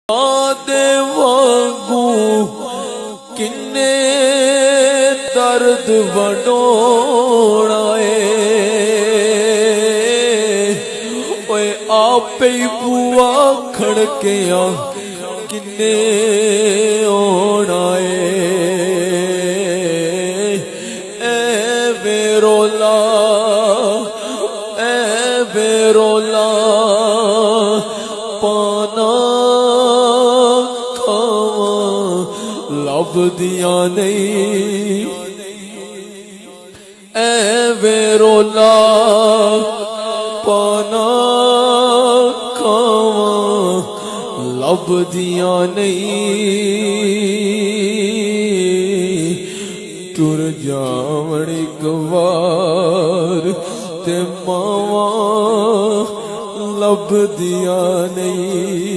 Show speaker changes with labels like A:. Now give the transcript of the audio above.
A: दे वांगू किन्ने दर्द वडोना ओए आपे ही बुआ खड़किया किन्ने होना वेरोला वेरोला पाना लब दिया नहीं वेरोला पाना खावा लब दिया नहीं टुर जावड़ी गवार ते मावा लब दिया नहीं।